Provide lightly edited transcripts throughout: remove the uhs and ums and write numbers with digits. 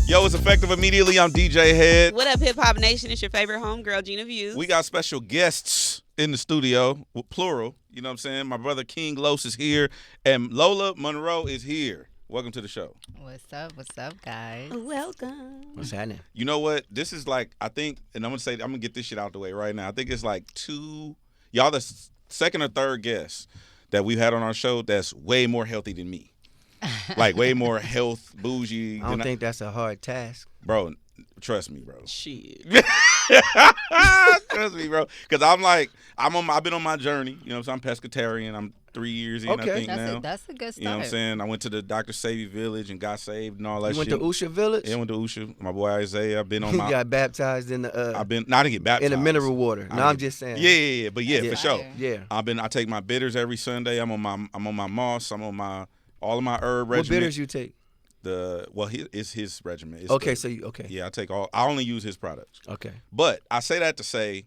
Yo, it's effective immediately. I'm DJ Hed. What up, Hip Hop Nation? It's your favorite homegirl, Gina Views. We got special guests in the studio, plural. You know what I'm saying? My brother King Los is here, and Lola Monroe is here. Welcome to the show. What's up, guys? Welcome. What's happening? You know what? This is like, I think, and I'm going to get this shit out the way right now. I think it's like y'all the second or third guest that we've had on our show that's way more healthy than me. Like way more health, bougie. I don't think that's a hard task. Bro, trust me, bro. Shit. Trust me, bro. Because I've been on my journey. You know what I'm saying? I'm pescatarian. I'm 3 years in, I think, now. That's a good start. You know what I'm saying? I went to the Dr. Savvy Village and got saved and all that shit. You went to Usha Village? Yeah, I went to Usha. My boy Isaiah. I've been on my... You got baptized in the... I didn't get baptized. In the mineral water. No, I'm just saying. Yeah. But yeah, for sure. Yeah. I take my bitters every Sunday. I'm on my moss. I'm on my... All of my herb regimen. What bitters you take? It's his regimen. It's okay, Yeah, I only use his products. Okay. But I say that to say,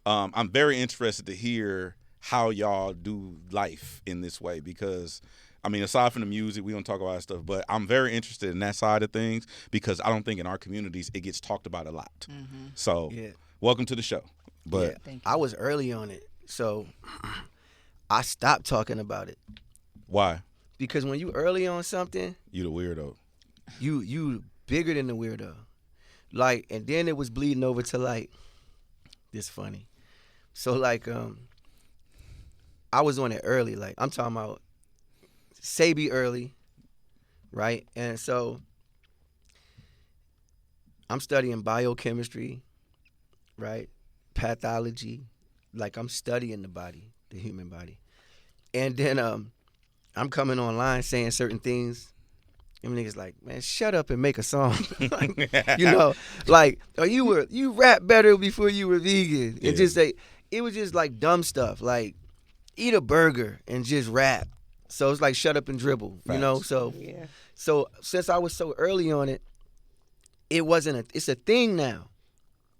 I'm very interested to hear how y'all do life in this way because, I mean, aside from the music, we don't talk about that stuff, but I'm very interested in that side of things because I don't think in our communities it gets talked about a lot. Mm-hmm. So, welcome to the show. But I was early on it, so I stopped talking about it. Why? Because when you early on something, you the weirdo. You bigger than the weirdo. Like, and then it was bleeding over to like, this funny. So like, I was on it early. Like I'm talking about Sabi early, right? And so I'm studying biochemistry, right? Pathology. Like I'm studying the body, the human body. And then I'm coming online saying certain things. And niggas like, man, shut up and make a song. Like, you know, like, or you rap better before you were vegan. And just say, it was just like dumb stuff. Like, eat a burger and just rap. So it's like shut up and dribble. Facts. You know? So since I was so early on it, it's a thing now.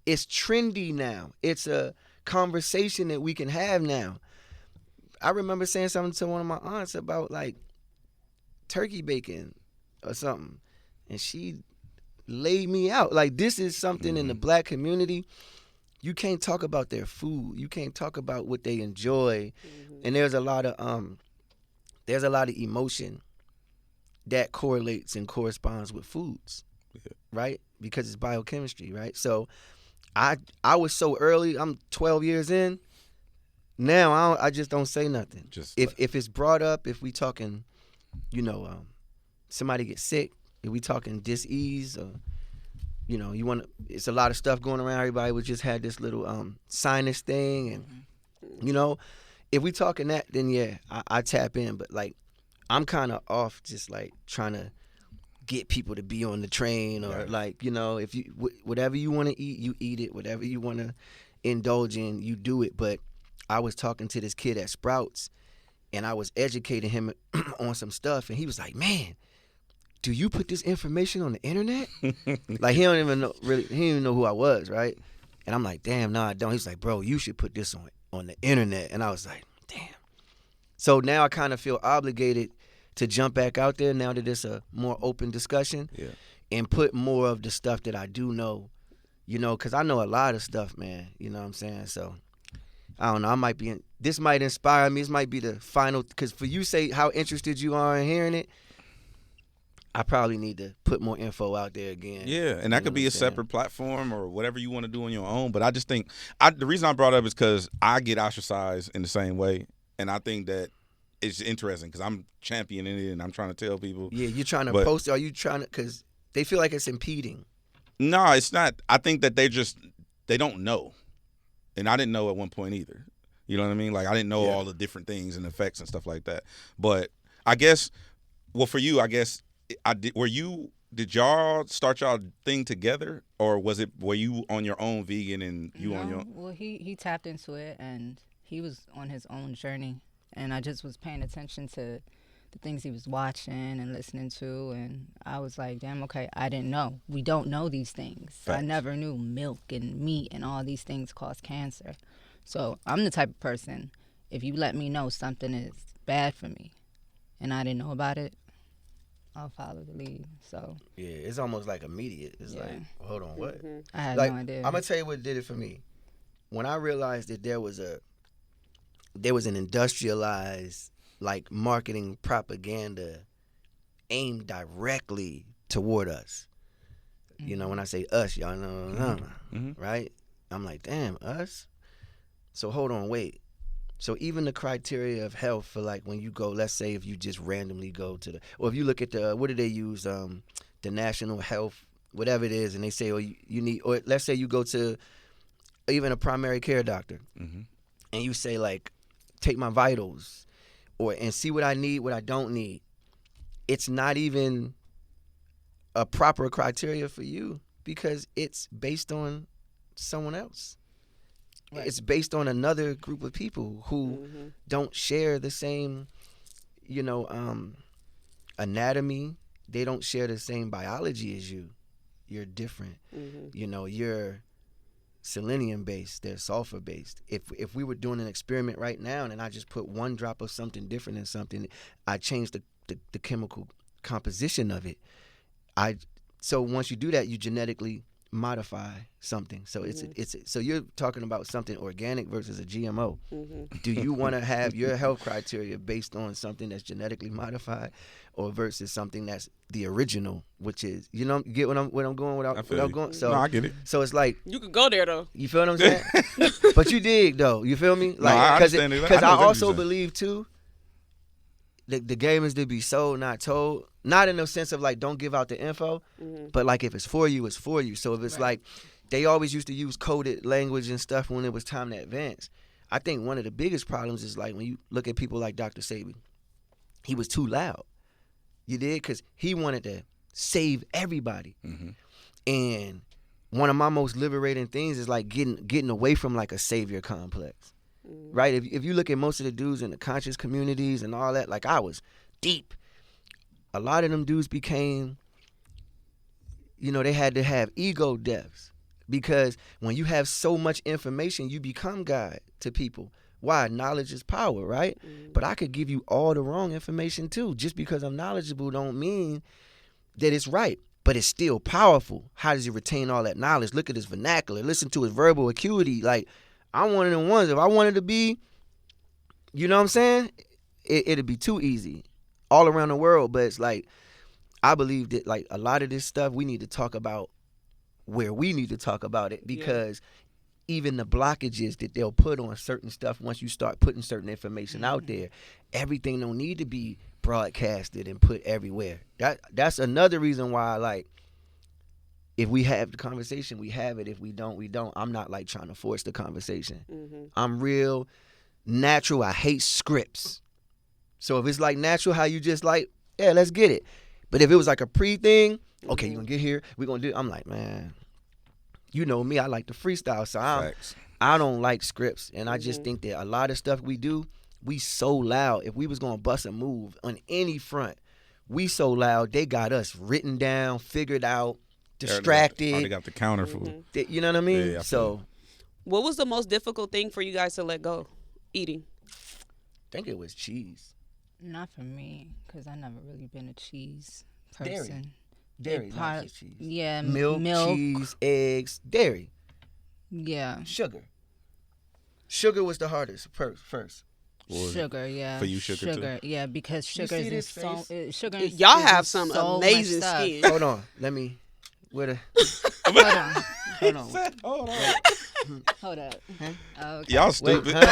It's trendy now. It's a conversation that we can have now. I remember saying something to one of my aunts about like turkey bacon or something, and she laid me out. Like this is something in the black community. You can't talk about their food. You can't talk about what they enjoy, and there's a lot of emotion that correlates and corresponds with foods, right? Because it's biochemistry, right? So I was so early. I'm 12 years in. Now I just don't say nothing. If it's brought up, if we talking, somebody gets sick, if we talking dis-ease, or it's a lot of stuff going around. Everybody would just had this little sinus thing, and if we talking that, then I tap in. But like, I'm kind of off, just like trying to get people to be on the train, or like if you whatever you want to eat, you eat it. Whatever you want to indulge in, you do it. But I was talking to this kid at Sprouts, and I was educating him on some stuff, and he was like, "Man, do you put this information on the internet?" Like he don't even know who I was, right? And I'm like, "Damn, no, I don't." He's like, "Bro, you should put this on the internet." And I was like, "Damn." So now I kind of feel obligated to jump back out there now that it's a more open discussion, and put more of the stuff that I do know, because I know a lot of stuff, man. You know what I'm saying? So I don't know. This might inspire me. This might be the final, because for you say how interested you are in hearing it, I probably need to put more info out there again. Yeah, and that could be a separate platform or whatever you want to do on your own. But I just think the reason I brought it up is because I get ostracized in the same way, and I think that it's interesting because I'm championing it and I'm trying to tell people. Yeah, you're trying to post. Are you trying to? Because they feel like it's impeding. No, it's not. I think that they don't know. And I didn't know at one point either. You know what I mean? Like, I didn't know all the different things and effects and stuff like that. But I guess, for you, did y'all start y'all thing together? Or were you on your own vegan and you on your own? Well, he tapped into it, and he was on his own journey. And I just was paying attention to the things he was watching and listening to, and I was like, damn, okay, I didn't know. We don't know these things. Facts. I never knew milk and meat and all these things cause cancer. So I'm the type of person, if you let me know something is bad for me and I didn't know about it, I'll follow the lead. So Yeah, it's almost like immediate. It's Yeah. like, hold on, what? I had Like, no idea. I'm gonna tell you what did it for me. When I realized that there was an industrialized like marketing propaganda aimed directly toward us. You know, when I say us, y'all know, right? I'm like, damn, us? So hold on, wait. So even the criteria of health for like when you go, let's say if you just randomly go to or if you look at what do they use, the national health, whatever it is, and they say, oh, you need, or let's say you go to even a primary care doctor, and you say like, take my vitals, and see what I need, what I don't need. It's not even a proper criteria for you because it's based on someone else. Right. It's based on another group of people who don't share the same, anatomy. They don't share the same biology as you. You're different. You're selenium based. They're sulfur based. If we were doing an experiment right now and I just put one drop of something different in something, I changed the chemical composition of it. So once you do that, you genetically modify something. So so you're talking about something organic versus a GMO. Do you want to have your health criteria based on something that's genetically modified, or versus something that's the original, which is get what I'm going without going. So no, I get it. So it's like You could go there though. you feel what I'm saying? But you dig though. You feel me? No, I understand it. Because I know exactly what also you're saying. believe too. The game is to be sold, not told. Not in the sense of like don't give out the info, but like if it's for you, it's for you. So if it's like they always used to use coded language and stuff when it was time to advance. I think one of the biggest problems is like when you look at people like Dr. Sebi, he was too loud. You did? Because he wanted to save everybody. And one of my most liberating things is like getting away from like a savior complex. Right? If you look at most of the dudes in the conscious communities and all that, like I was deep. A lot of them dudes became, they had to have ego deaths because when you have so much information, you become God to people. Why? Knowledge is power, right? But I could give you all the wrong information too. Just because I'm knowledgeable don't mean that it's right, but it's still powerful. How does he retain all that knowledge? Look at his vernacular. Listen to his verbal acuity. Like, I'm one of them ones. If I wanted to be, you know what I'm saying? It'd be too easy all around the world. But it's like, I believe that like a lot of this stuff, we need to talk about where we need to talk about it because even the blockages that they'll put on certain stuff once you start putting certain information out there, everything don't need to be broadcasted and put everywhere. That's another reason why, like, if we have the conversation, we have it. If we don't, we don't. I'm not like trying to force the conversation. I'm real natural. I hate scripts. So if it's like natural, how you just like, yeah, let's get it. But if it was like a pre-thing, okay, you're going to get here, we're going to do it. I'm like, man, you know me, I like to freestyle. So I don't like scripts. And I just think that a lot of stuff we do, we so loud. If we was going to bust a move on any front, we so loud, they got us written down, figured out, distracted. Already got the counter for You know what I mean? Yeah, so What was the most difficult thing for you guys to let go? Eating. I think it was cheese. Not for me, because I never really been a cheese person. Dairy, not just cheese. Yeah, milk, cheese, eggs, dairy. Yeah. Sugar was the hardest first. Sugar, yeah. For you, sugar too? Yeah, because sugar see is this so. Sugar. Y'all is have some so amazing much stuff. skin. Hold on, let me. Hold on. Hold up. Oh, okay. Y'all stupid. Wait,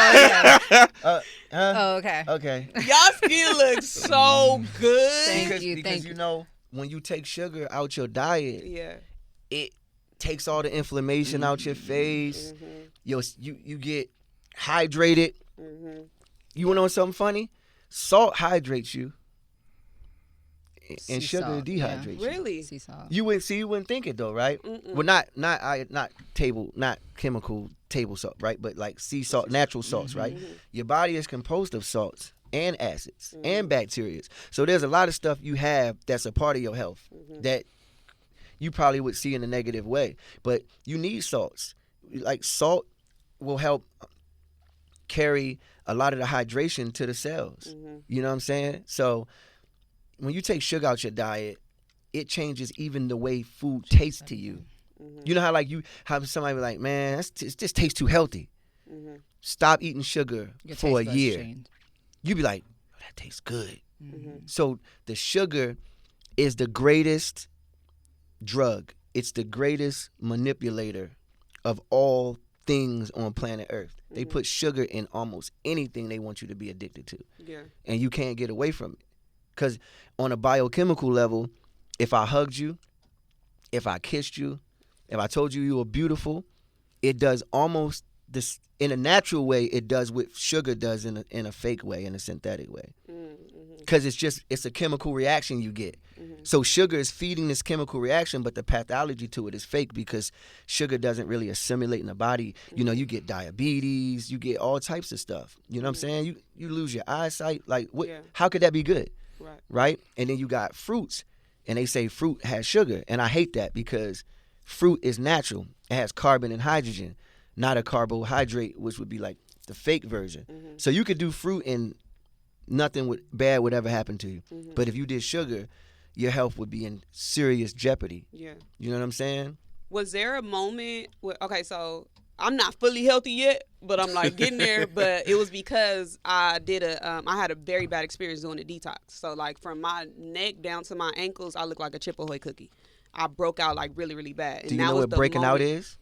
Oh, okay. Okay. Y'all skin looks so good. Thank you. Because you know when you take sugar out your diet, Yeah. it takes all the inflammation out your face. You get hydrated. You want to know something funny? Salt hydrates you, and Sea sugar salt, dehydrates you. Really? Sea salt. You wouldn't think it though, right? Well, not chemical table salt, right? But like sea salt, natural salts, right? Your body is composed of salts and acids and bacteria. So there's a lot of stuff you have that's a part of your health that you probably would see in a negative way. But you need salts. Like salt will help carry a lot of the hydration to the cells. You know what I'm saying? So when you take sugar out your diet, it changes even the way food tastes to you. You know how like you have somebody be like, man, this tastes too healthy. Stop eating sugar for a year. You be like, oh, that tastes good. So the sugar is the greatest drug. It's the greatest manipulator of all things on planet Earth. They put sugar in almost anything they want you to be addicted to. Yeah. And you can't get away from it. Because on a biochemical level, if I hugged you, if I kissed you, if I told you were beautiful, it does almost this in a natural way. It does what sugar does in a fake way, in a synthetic way. Because it's a chemical reaction you get. So sugar is feeding this chemical reaction, but the pathology to it is fake because sugar doesn't really assimilate in the body. You know, you get diabetes, you get all types of stuff. You know what I'm saying? You lose your eyesight. Like, what? Yeah. How could that be good? Right? And then you got fruits, and they say fruit has sugar, and I hate that because fruit is natural. It has carbon and hydrogen, not a carbohydrate, which would be like the fake version. So you could do fruit and nothing bad would ever happen to you. But if you did sugar, your health would be in serious jeopardy. Yeah. You know what I'm saying? Was there a moment okay, so I'm not fully healthy yet, but I'm like getting there. But it was because I did I had a very bad experience doing a detox. So like from my neck down to my ankles, I look like a Chip Ahoy cookie. I broke out like really, really bad. Do you know what breaking out is?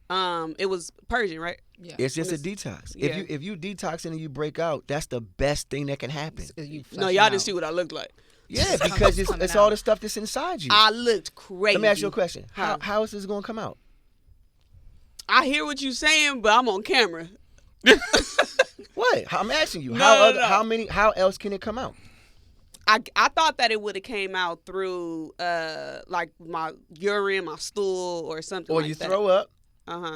It was Persian, right? Yeah. It's just a detox. Yeah. If you detoxing and you break out, that's the best thing that can happen. No, y'all didn't see what I looked like. Yeah, because it's all the stuff that's inside you. I looked crazy. Let me ask you a question. How is this going to come out? I hear what you're saying, but I'm on camera. What? I'm asking you. How else can it come out? I thought that it would have came out through like my urine, my stool, or something like that. Or you throw up.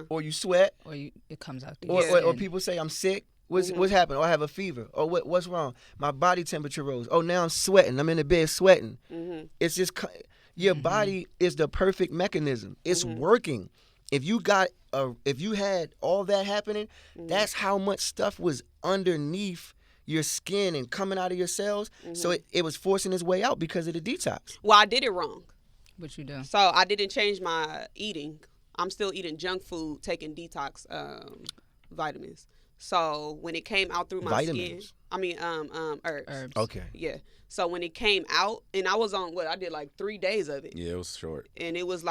Or you sweat. Or it comes out. Or people say I'm sick. What's happened? Or I have a fever. Or what's wrong? My body temperature rose. Oh, now I'm sweating. I'm in the bed sweating. It's just your body is the perfect mechanism. It's working. If you had all that happening, that's how much stuff was underneath your skin and coming out of your cells. So it was forcing its way out because of the detox. Well, I did it wrong. What you do? So I didn't change my eating. I'm still eating junk food, taking detox vitamins. So when it came out through my skin, herbs. Okay. Yeah. So when it came out, and I was on I did like 3 days of it. Yeah, it was short. And it was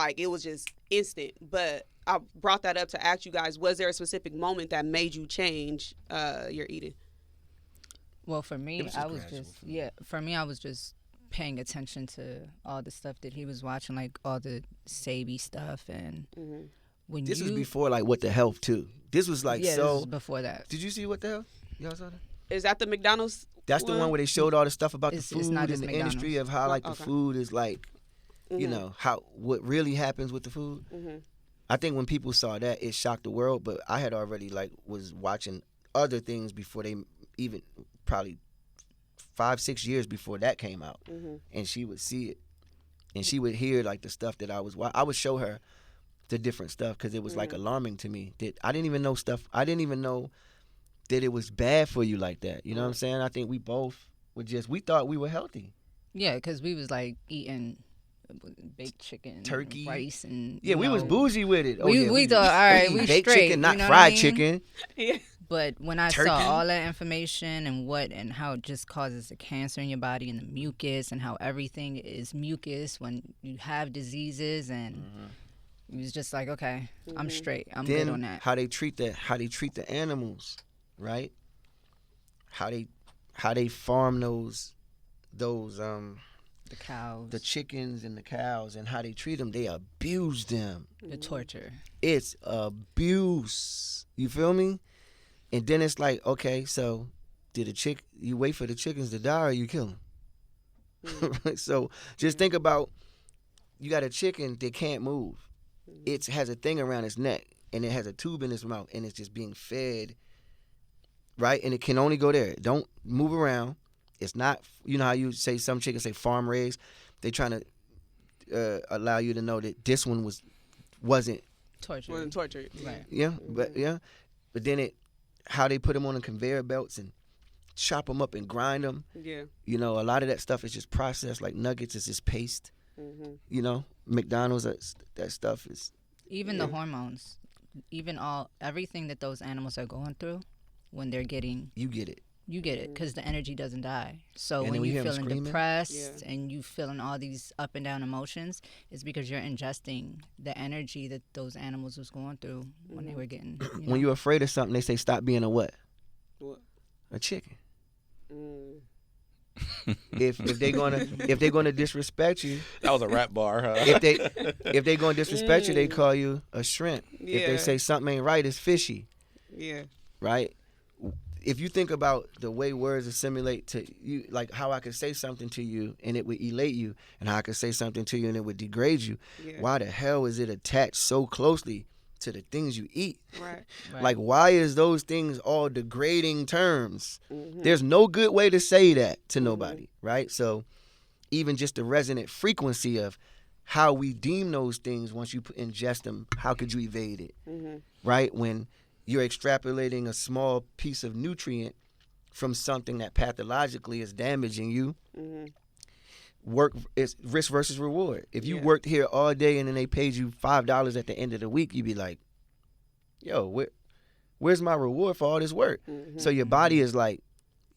just instant. But I brought that up to ask you guys, was there a specific moment that made you change your eating? Well, for me, I was just paying attention to all the stuff that he was watching, like all the Sabi stuff, and this was before like What the Health too. This was like this was before that. Did you see What the Health? Y'all saw that? Is that the McDonald's? That's the one where they showed all the stuff about the food and the industry of how like the food is like, you know, what really happens with the food. I think when people saw that, it shocked the world. But I had already was watching other things before they even probably 5-6 years before that came out, and she would see it, and she would hear like the stuff that I would show her the different stuff because it was like alarming to me that I didn't even know stuff. I didn't even know that it was bad for you like that. You know what I'm saying? I think we both we thought we were healthy. Yeah, because we was like eating baked chicken, turkey, rice, and we was bougie with it. We thought, all right, we baked straight, chicken, not fried chicken. Yeah. But when I saw all that information and how it just causes the cancer in your body and the mucus and how everything is mucus when you have diseases, and it was just like, okay, I'm straight. I'm good on that. How they treat the animals, right? How they farm those the cows, the chickens and the cows, and how they treat them. They abuse them. The torture. It's abuse. You feel me? And then it's like, okay, so you wait for the chickens to die or you kill them? So just think about, you got a chicken that can't move. It has a thing around its neck, and it has a tube in its mouth, and it's just being fed, right? And it can only go there. Don't move around. It's not, you know how you say some chickens say farm raised? They trying to allow you to know that this one wasn't tortured. Wasn't tortured. Right. Yeah, but then how they put them on the conveyor belts and chop them up and grind them. Yeah. You know, a lot of that stuff is just processed. Like nuggets is just paste. You know, McDonald's, that stuff is. Even the hormones, everything that those animals are going through, when they're getting. You get it. You get it, because the energy doesn't die. So And when then we you're hear 'em feeling screaming. depressed and you feeling all these up and down emotions, it's because you're ingesting the energy that those animals was going through when they were getting. When you're afraid of something, they say stop being a what? What? A chicken. Mm. if they're gonna disrespect you, That was a rap bar, huh? if they gonna disrespect you, they call you a shrimp. If they Yeah. say something ain't right, it's fishy, Yeah. right? If you think about the way words assimilate to you, like how I could say something to you and it would elate you, and how I could say something to you and it would degrade you, Yeah. why the hell is it attached so closely to the things you eat? Right. Like, why is those things all degrading terms? There's no good way to say that to nobody, right? So even just the resonant frequency of how we deem those things once you ingest them, how could you evade it, right? When you're extrapolating a small piece of nutrient from something that pathologically is damaging you, work is risk versus reward. If you worked here all day and then they paid you $5 at the end of the week, you'd be like, yo, where's my reward for all this work? So your body is like,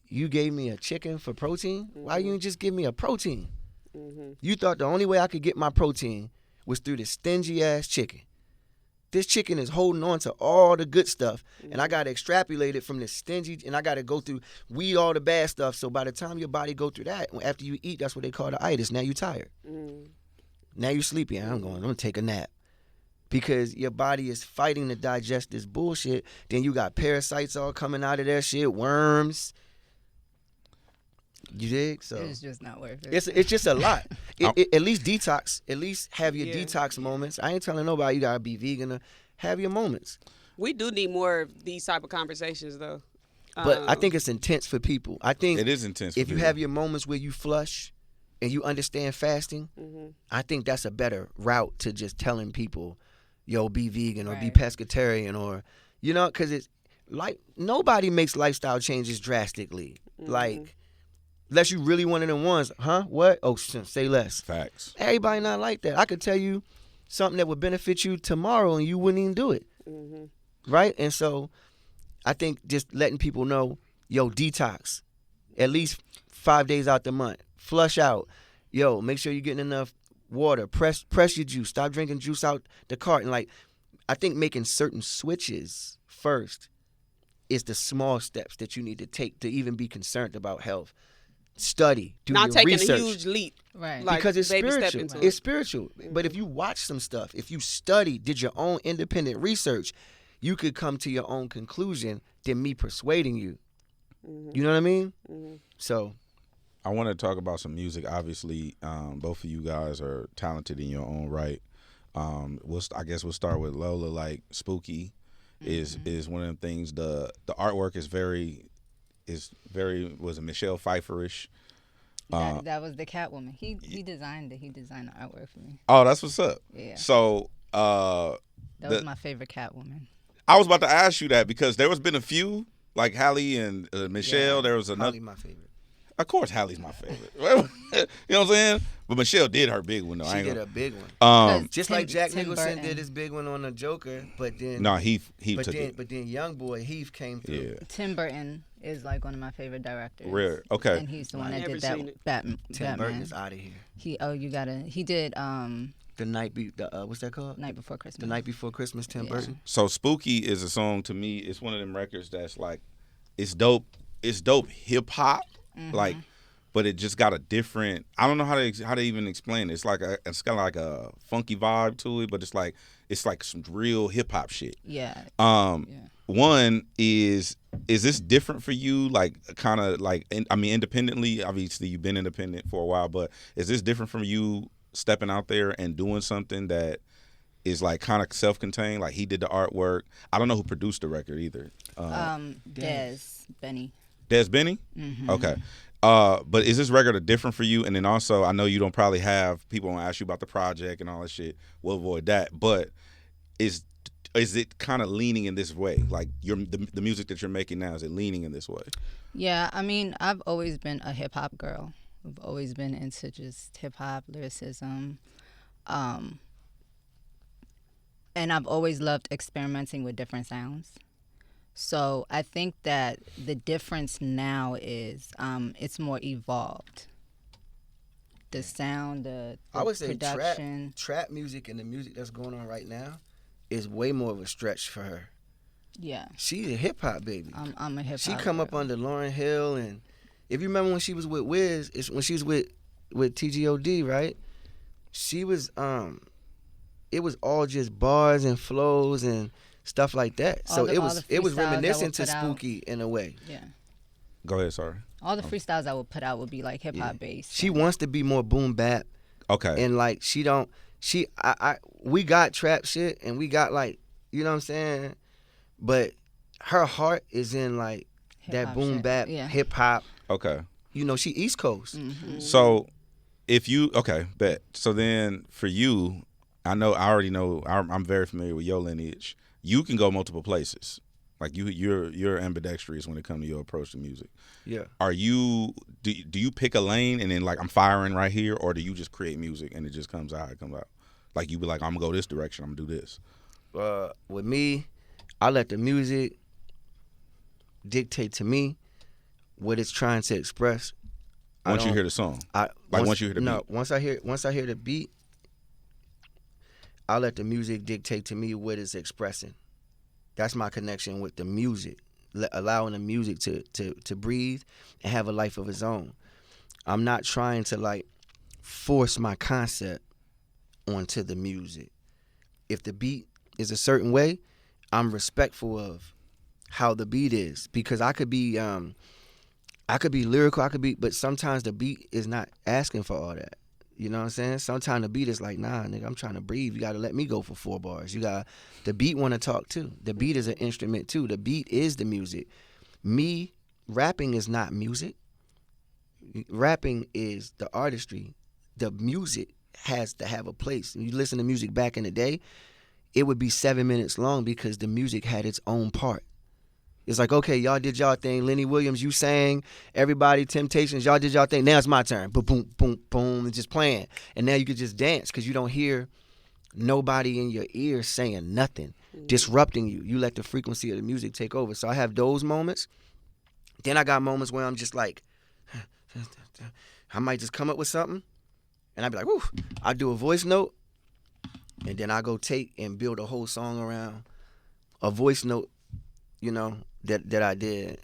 you gave me a chicken for protein? Why you didn't just give me a protein? You thought the only way I could get my protein was through this stingy ass chicken. This chicken is holding on to all the good stuff, and I got to extrapolate it from this stingy, and I got to go through, weed all the bad stuff. So by the time your body go through that, after you eat, that's what they call the itis. Now you tired. Now you sleepy. I'm going to take a nap. Because your body is fighting to digest this bullshit. Then you got parasites all coming out of that shit, worms. You dig? So it's just not worth it. it's just a lot. At least detox. At least have your detox moments. I ain't telling nobody you gotta be vegan. Or have your moments. We do need more of these type of conversations, though. But I think it's intense for people. I think It is intense. if for you people. have your moments where you flush and you understand fasting, I think that's a better route to just telling people, yo, be vegan or be pescatarian, or, you know, because it's like nobody makes lifestyle changes drastically. Like, unless you really one of them ones, huh? What? Oh, say less. Facts. Everybody not like that. I could tell you something that would benefit you tomorrow and you wouldn't even do it. Right? And so I think just letting people know, yo, detox. At least 5 days out the month. Flush out. Yo, make sure you're getting enough water. Press your juice. Stop drinking juice out the carton. Like, I think making certain switches first is the small steps that you need to take to even be concerned about health. Study, do Not your taking research. a huge leap. Right. Like, Because it's baby step spiritual. into it. It's spiritual. But if you watch some stuff, if you study, did your own independent research, you could come to your own conclusion than me persuading you. You know what I mean? So I want to talk about some music. Obviously, both of you guys are talented in your own right. I guess we'll start with Lola. Like, Spooky is one of them things. The artwork is very was it Michelle Pfeifferish. That was the Catwoman. He designed it. He designed the artwork for me. Oh, that's what's up. Yeah. So That was my favorite Catwoman. I was about to ask you that because there was been a few like Halle and Michelle. Yeah. There was another. probably my favorite. Of course, Halle's my favorite. You know what I'm saying? But Michelle did her big one though. I She ain't did gonna- a big one. Um, Like Jack Tim Nicholson Burton. Uh, did his big one on the Joker, but then no, Heath took it. but then Young Boy Heath came through. Yeah. Tim Burton is like one of my favorite directors. Rare. Okay. And he's the one that Never did that seen it. Batman. Tim Burton is out of here. He did The night what's that called? Night Before Christmas. The Night Before Christmas. Tim Yeah. Burton. So Spooky is a song to me. It's one of them records that's like, it's dope. It's dope hip hop, like, but it just got a different. I don't know how to even explain it. It's like it's got like a funky vibe to it, but it's like some real hip hop shit. Yeah. One is this different for you? Like, kind of like, independently. Obviously, you've been independent for a while, but is this different from you stepping out there and doing something that is like kind of self-contained? Like, he did the artwork. I don't know who produced the record either. Benny. Des Benny? Okay. But is this record different for you? And then also, I know you don't probably have people want to ask you about the project and all that shit. We'll avoid that. But is it kind of leaning in this way? Like the music that you're making now, is it leaning in this way? Yeah, I mean, I've always been a hip hop girl. I've always been into just hip hop lyricism, and I've always loved experimenting with different sounds. So I think that the difference now is it's more evolved. The sound, the I would say production. trap music and the music that's going on right now is way more of a stretch for her. Yeah, She's a hip hop baby. I'm a hip hop. She come up under Lauryn Hill, and if you remember when she was with Wiz, it's when she was with TGOD, right? She was it was all just bars and flows and stuff like that. So it was reminiscent to Spooky in a way. Yeah. Go ahead, sorry. All the freestyles I would put out would be like hip hop based. She wants to be more boom bap. Okay. And like we got trap shit and we got like, you know what I'm saying? But her heart is in like Hip-hop that boom shit. bap, Yeah. hip hop. Okay. You know, she East Coast. Mm-hmm. So if you bet. So then for you, I already know I'm very familiar with your lineage. You can go multiple places. Like you're ambidextrous when it comes to your approach to music. Yeah. Are you do you pick a lane and then like I'm firing right here, or do you just create music and it just comes out how it comes out? Like you be like, I'm gonna go this direction, I'm gonna do this. With me, I let the music dictate to me what it's trying to express. Once you hear the song, once you hear the beat. Once I hear the beat, I let the music dictate to me what it's expressing. That's my connection with the music, allowing the music to breathe and have a life of its own. I'm not trying to like force my concept onto the music. If the beat is a certain way, I'm respectful of how the beat is, because I could be lyrical, but sometimes the beat is not asking for all that. You know what I'm saying? Sometimes the beat is like, nah, nigga, I'm trying to breathe. You got to let me go for 4 bars. The beat want to talk too. The beat is an instrument too. The beat is the music. Me rapping is not music. Rapping is the artistry. The music has to have a place. When you listen to music back in the day, it would be 7 minutes long because the music had its own part. It's like, okay, y'all did y'all thing. Lenny Williams, you sang. Everybody, Temptations, y'all did y'all thing. Now it's my turn. Boom, boom, boom, boom, and just playing. And now you could just dance because you don't hear nobody in your ear saying nothing, disrupting you. You let the frequency of the music take over. So I have those moments. Then I got moments where I'm just like, I might just come up with something, and I'd be like, whoo. I do a voice note, and then I go take and build a whole song around a voice note, you know, that I did.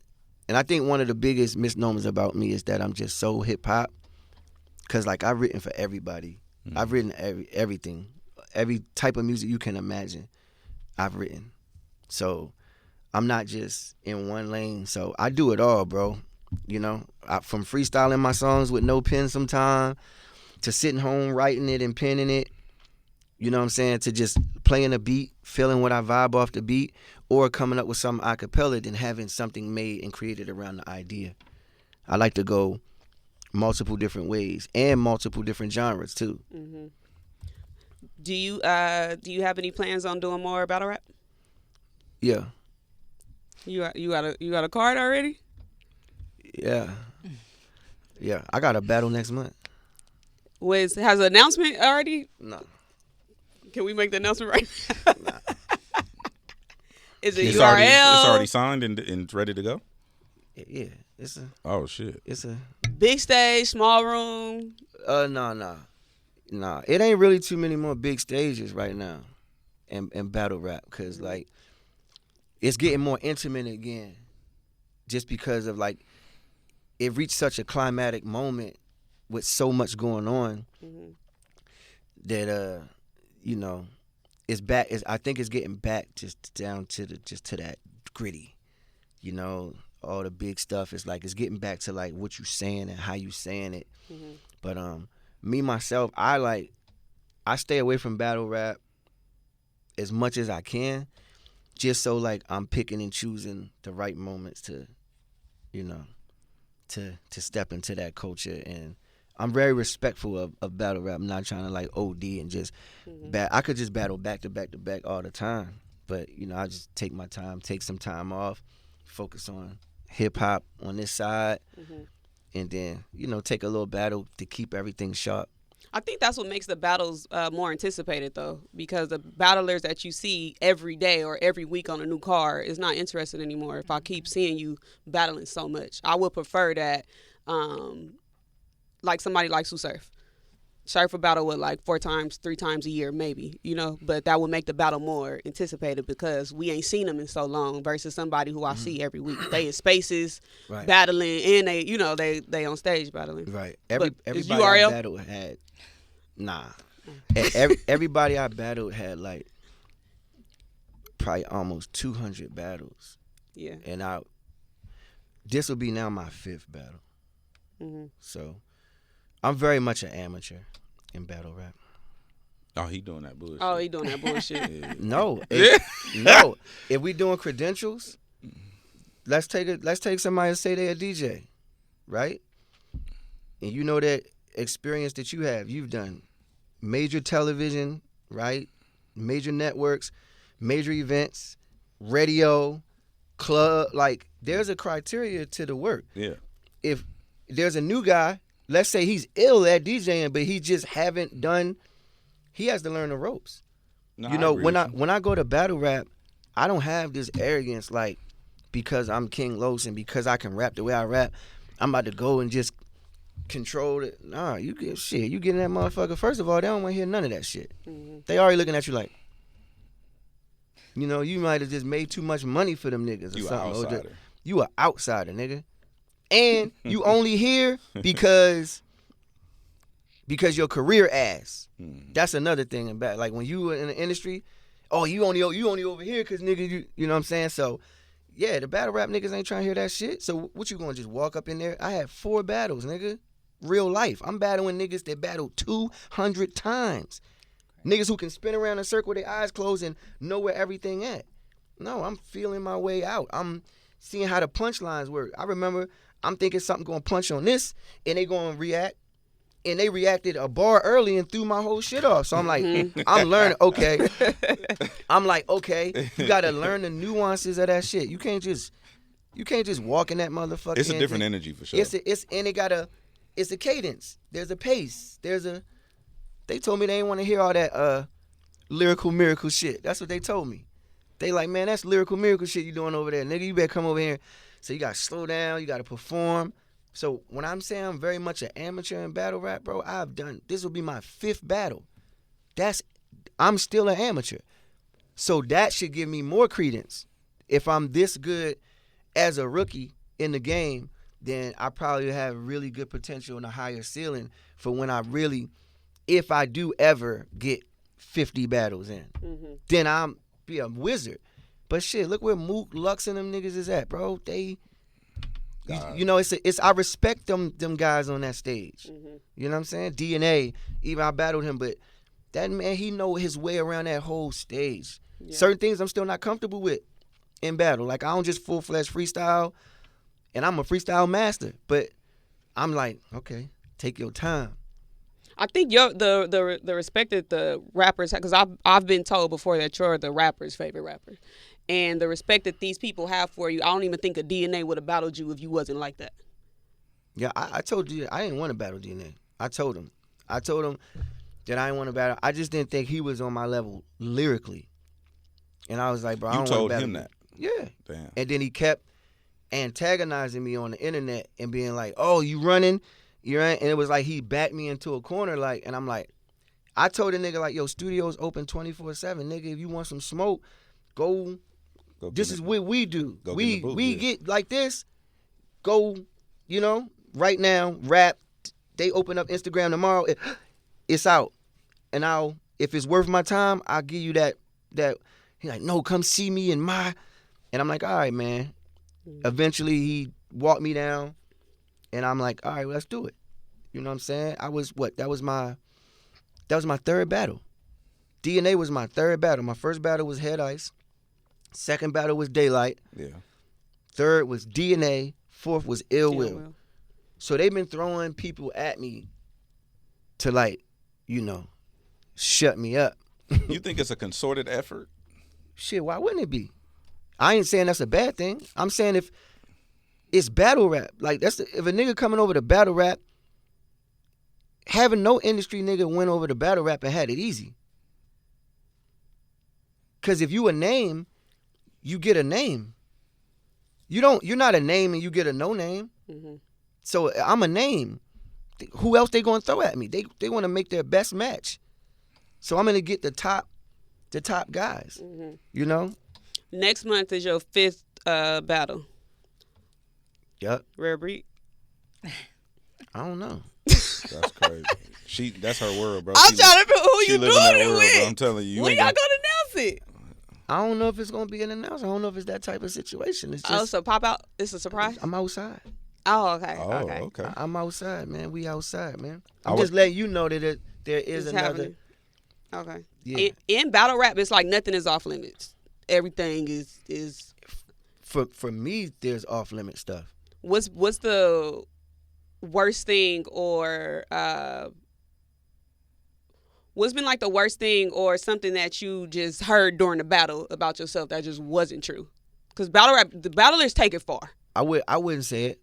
And I think one of the biggest misnomers about me is that I'm just so hip hop, because like I've written for everybody. Mm-hmm. I've written everything, every type of music you can imagine. I've written, so I'm not just in one lane. So I do it all, bro. You know, from freestyling my songs with no pen sometime, to sitting home writing it and penning it. You know what I'm saying? To just playing a beat, feeling what I vibe off the beat, or coming up with something a cappella, then having something made and created around the idea. I like to go multiple different ways and multiple different genres too. Mm-hmm. Do you have any plans on doing more battle rap? Yeah. You got a card already? Yeah. Yeah. I got a battle next month. Has an announcement already? No. Can we make the announcement right now? Nah. Is it It's URL? It's already signed and ready to go? Yeah. Oh, shit. It's a Big stage, small room? Nah. It ain't really too many more big stages right now in battle rap, because like it's getting more intimate again, just because of like it reached such a climatic moment with so much going on that you know, it's back. I think it's getting back just down to that gritty, you know. All the big stuff is like it's getting back to like what you saying and how you saying it. Mm-hmm. But me myself, I stay away from battle rap as much as I can, just so like I'm picking and choosing the right moments to, you know, to step into that culture. And I'm very respectful of battle rap. I'm not trying to like OD and just I could just battle back to back to back all the time. But I just take my time, take some time off, focus on hip hop on this side, and then take a little battle to keep everything sharp. I think that's what makes the battles more anticipated, though, because the battlers that you see every day or every week on a new car is not interested anymore. If I keep seeing you battling so much, I would prefer that, like somebody like Sue Surf. Surf a battle with like 3 times a year, maybe, but that would make the battle more anticipated because we ain't seen them in so long versus somebody who I see every week. They in spaces battling, and they on stage battling. Right. Everybody I battled had, everybody I battled had like probably almost 200 battles. Yeah. And this will be now my 5th battle. So I'm very much an amateur in battle rap. Oh, he doing that bullshit. Oh, he doing that bullshit. No. If we doing credentials, let's take somebody and say they're a DJ, right? And that experience that you have. You've done major television, right? Major networks, major events, radio, club. Like, there's a criteria to the work. Yeah. If there's a new guy, let's say he's ill at DJing, but he just he has to learn the ropes. No, when I go to battle rap, I don't have this arrogance like because I'm King Los and because I can rap the way I rap, I'm about to go and just control it. Nah, you get in that motherfucker. First of all, they don't want to hear none of that shit. They already looking at you like, you might have just made too much money for them niggas or something. Outsider. You an outsider, nigga. And you only here because your career ass. That's another thing about like when you were in the industry, you only over here because nigga you know what I'm saying? So yeah, the battle rap niggas ain't trying to hear that shit. So what you gonna just walk up in there? I had 4 battles, nigga. Real life. I'm battling niggas that battled 200 times. Niggas who can spin around in a circle with their eyes closed and know where everything at. No, I'm feeling my way out. I'm seeing how the punchlines work. I remember I'm thinking something gonna punch on this, and they gonna react, and they reacted a bar early and threw my whole shit off. So I'm like, I'm learning. Okay, I'm like, okay, you gotta learn the nuances of that shit. You can't just walk in that motherfucker. It's a different energy for sure. It's a cadence. There's a pace. They told me they didn't want to hear all that lyrical miracle shit. That's what they told me. They like, man, that's lyrical miracle shit you doing over there, nigga. You better come over here. So you got to slow down. You got to perform. So when I'm saying I'm very much an amateur in battle rap, bro, this will be my 5th battle. I'm still an amateur. So that should give me more credence. If I'm this good as a rookie in the game, then I probably have really good potential and a higher ceiling for when if I do ever get 50 battles in, then I'm be a wizard. But shit, look where Mook, Lux, and them niggas is at, bro. They, I respect them guys on that stage. You know what I'm saying? DNA, even I battled him, but that man, he know his way around that whole stage. Yeah. Certain things I'm still not comfortable with in battle. Like, I don't just full-fledged freestyle, and I'm a freestyle master. But I'm like, okay, take your time. I think the respect that the rappers, because I've been told before that you're the rapper's favorite rapper, and the respect that these people have for you, I don't even think a DNA would have battled you if you wasn't like that. Yeah, I told you I didn't want to battle DNA. I told him that I didn't want to battle. I just didn't think he was on my level lyrically, and I was like, bro, I don't want to battle. You told him that? Yeah. Damn. And then he kept antagonizing me on the internet and being like, oh, you running? You're right. And it was like he backed me into a corner, like, and I'm like, I told the nigga, like, yo, studio's open 24/7, nigga. If you want some smoke, go this is what we do. We get like this, go, right now, rap. They open up Instagram tomorrow, it's out. And if it's worth my time, I'll give you that. He's like, no, come see me in my, and I'm like, all right, man. Eventually he walked me down. And I'm like, all right, well, let's do it. You know what I'm saying? That was my 3rd battle. DNA was my 3rd battle. My first battle was Head Ice. Second battle was Daylight. Yeah. 3rd was DNA. 4th was Ill Will. So they've been throwing people at me to, like, shut me up. You think it's a concerted effort? shit, why wouldn't it be? I ain't saying that's a bad thing. I'm saying if it's battle rap, like if a nigga coming over to battle rap, having no industry nigga went over to battle rap and had it easy. Cause if you a name, you get a name. You're not a name and you get a no name. Mm-hmm. So I'm a name. Who else they gonna throw at me? They want to make their best match. So I'm gonna get the top guys. Mm-hmm. You know. Next month is your 5th battle. Yep. Rare Breed. I don't know. That's crazy. That's her world, bro. I'm trying to know who she you live doing in that it world, with. bro. I'm telling you. When y'all gonna announce it? I don't know if it's gonna be an announcement. I don't know if it's that type of situation. It's just So pop out. It's a surprise. I'm outside. Oh, okay. Oh, okay. okay. I'm outside, man. We outside, man. I'm just letting you know that there is It's another. happening. Okay. Yeah. In battle rap, it's like nothing is off limits. Everything is. For me, there's off limit stuff. What's the worst thing or what's been like the worst thing or something that you just heard during the battle about yourself that just wasn't true? Because battle rap, the battlers take it far. I wouldn't say it.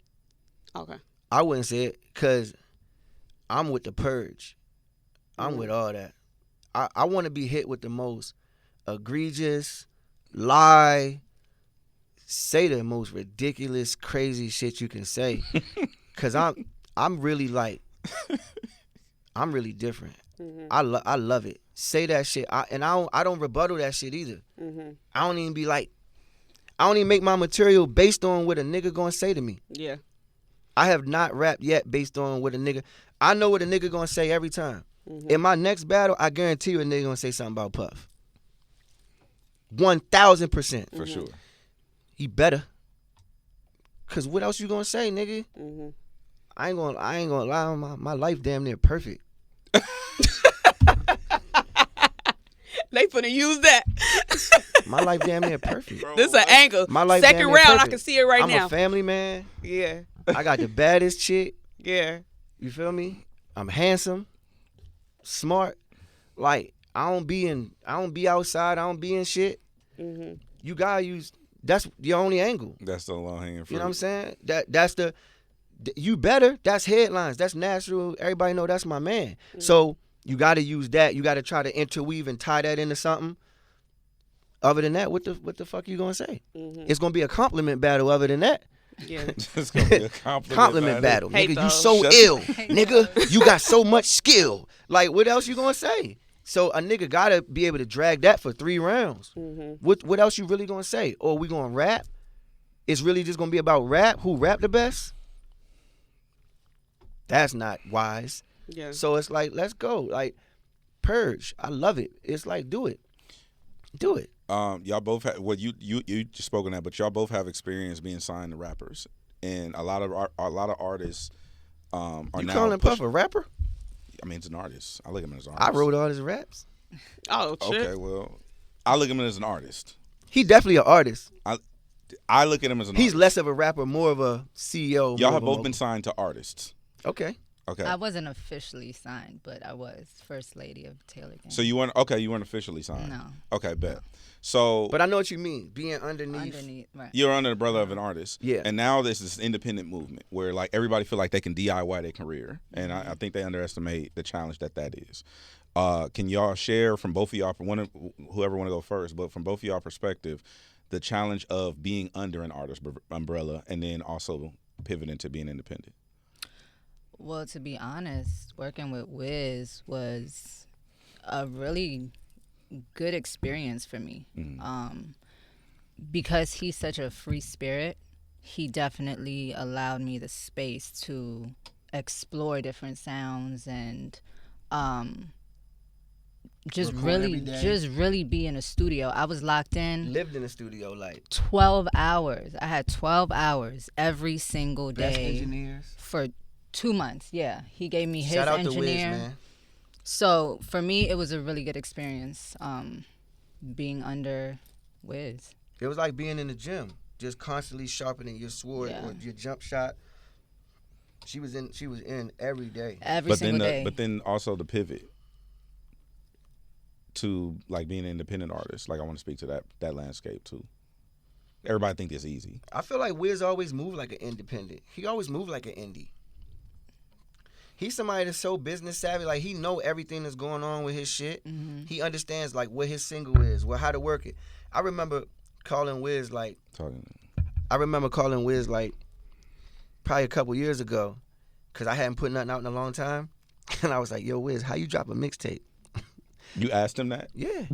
Okay. I wouldn't say it because I'm with the purge. I'm with all that. I want to be hit with the most egregious lie. Say the most ridiculous, crazy shit you can say, cause I'm really like, I'm really different. Mm-hmm. I love it. Say that shit, I don't rebuttal that shit either. Mm-hmm. I don't even make my material based on what a nigga gonna say to me. Yeah. I have not rapped yet based on what a nigga. I know what a nigga gonna say every time. Mm-hmm. In my next battle, I guarantee you a nigga gonna say something about Puff. 1,000%. For sure. He better. Cause what else you gonna say, nigga? Mm-hmm. I ain't gonna lie. My life damn near perfect. They finna use that. My life damn near perfect. This an angle. My life Second damn near round, I perfect. can see it right I'm now. a family man. Yeah. I got the baddest chick. Yeah. You feel me? I'm handsome, smart. Like I don't be outside. I don't be in shit. Mm-hmm. You gotta use. That's your only angle. That's the low hanging fruit. You know what I'm saying? That's the. You better. That's headlines. That's natural. Everybody know that's my man. Mm-hmm. So you got to use that. You got to try to interweave and tie that into something. Other than that, what the fuck you gonna say? Mm-hmm. It's gonna be a compliment battle. Other than that, Yeah. It's gonna be a compliment battle. Hate Nigga, you those. so Shut ill. Nigga, you got so much skill. Like, what else you gonna say? So a nigga gotta be able to drag that for 3 rounds. Mm-hmm. What else you really gonna say? Or we gonna rap? It's really just gonna be about rap? Who rap the best? That's not wise. Yeah. So it's like, let's go. Like, purge. I love it. It's like, do it. Do it. Y'all both have. Well, you just spoke on that, but y'all both have experience being signed to rappers, and a lot of artists are You now. calling Puff a rapper? I mean, it's an artist. I look at him as an artist. I wrote all his raps. Oh, shit. Okay, well, I look at him as an artist. He definitely an artist. I look at him as an He's artist. less of a rapper, more of a CEO. Y'all more have of a both been signed to artists. Okay. Okay. I wasn't officially signed, but I was first lady of Taylor Gang. So you weren't officially signed. No. Okay, bet. So But I know what you mean. Being underneath. Right. you're under the brother of an artist. Yeah. And now there's this independent movement where like everybody feel like they can DIY their career, and I think they underestimate the challenge that is. Can y'all share from both of y'all, whoever want to go first, but from both of y'all perspective, the challenge of being under an artist umbrella and then also pivoting to being independent? Well, to be honest, working with Wiz was a really good experience for me. Mm-hmm. Because he's such a free spirit, he definitely allowed me the space to explore different sounds and just Record really every day. just really be in a studio. I was locked in Lived in the studio like 12 hours. I had 12 hours every single best day engineers. for 2 months. Yeah, he gave me his Shout out engineer. to Wiz, man. So for me, it was a really good experience being under Wiz. It was like being in the gym, just constantly sharpening your sword Yeah. or your jump shot. She was in every day. Every single day. But then also the pivot to like being an independent artist? Like I want to speak to that landscape too. Everybody think it's easy. I feel like Wiz always moved like an independent. He always moved like an indie. He's somebody that's so business savvy. Like he know everything that's going on with his shit. Mm-hmm. He understands like what his single is, how to work it. I remember calling Wiz like probably a couple years ago, because I hadn't put nothing out in a long time, and I was like, "Yo, Wiz, how you drop a mixtape?" You asked him that? Yeah.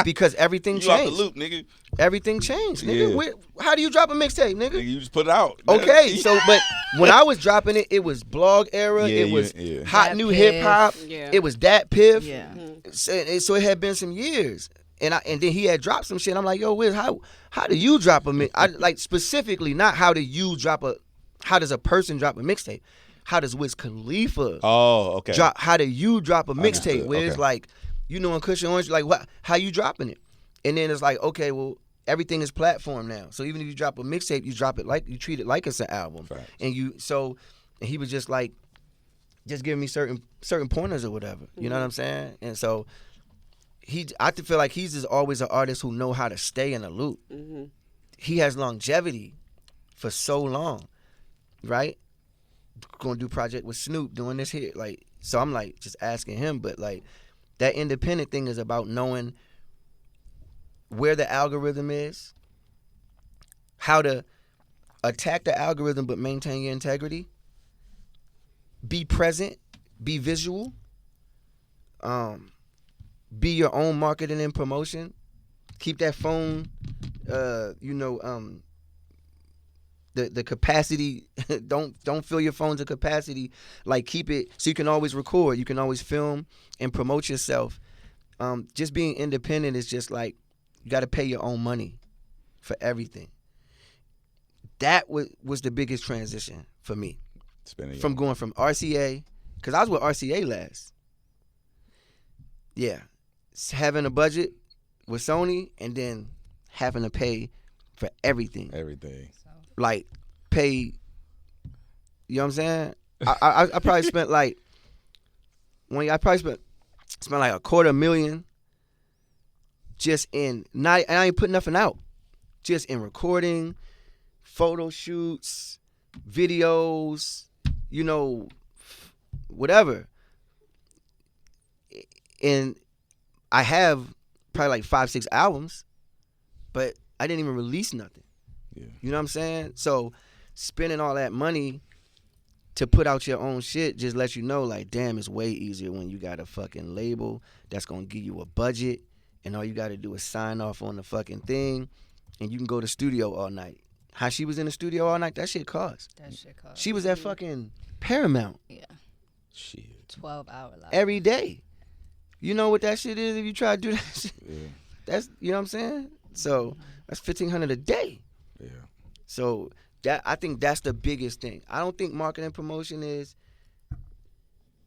Because everything changed. You off the loop, nigga. Everything changed, nigga. Yeah. How do you drop a mixtape, nigga? Nigga, you just put it out. Okay, so but when I was dropping it, it was blog era. Yeah, it was hot Dat new Piff. hip hop. Yeah. It was Dat Piff. Yeah. So it had been some years, and then he had dropped some shit. I'm like, yo, Wiz, how do you drop a mix? I like specifically not how does a person drop a mixtape? How does Wiz Khalifa drop? How do you drop a mixtape? Wiz, like, you know, in Cushion Orange, like, how you dropping it? And then it's like, okay, well, everything is platform now. So even if you drop a mixtape, you treat it like it's an album. Facts. And he was just like, just giving me certain pointers or whatever. You know what I'm saying? And so I feel like he's just always an artist who know how to stay in the loop. Mm-hmm. He has longevity for so long, right? Going to do project with Snoop, doing this here, like, so I'm like just asking him, but like that independent thing is about knowing where the algorithm is, how to attack the algorithm but maintain your integrity, be present, be visual, be your own marketing and promotion, keep that phone, the capacity, don't fill your phone to capacity. Like, keep it so you can always record, you can always film and promote yourself. Just being independent is just like, you got to pay your own money for everything. That was the biggest transition for me. From going from RCA, because I was with RCA last. Yeah. Having a budget with Sony and then having to pay for everything. Like, pay, you know what I'm saying? I probably spent like, spent like $250,000 just in, and I ain't put nothing out, just in recording, photo shoots, videos, whatever. And I have probably like 5-6 albums, but I didn't even release nothing. Yeah. You know what I'm saying? So spending all that money to put out your own shit just lets you know, like, damn, it's way easier when you got a fucking label that's gonna give you a budget, and all you gotta do is sign off on the fucking thing, and you can go to studio all night. How she was in the studio all night, that shit cost. She was at fucking Paramount. Yeah. Shit. 12-hour live. Every day. You know what that shit is if you try to do that shit? Yeah. That's, you know what I'm saying? So that's $1,500 a day. Yeah. So I think that's the biggest thing. I don't think marketing and promotion is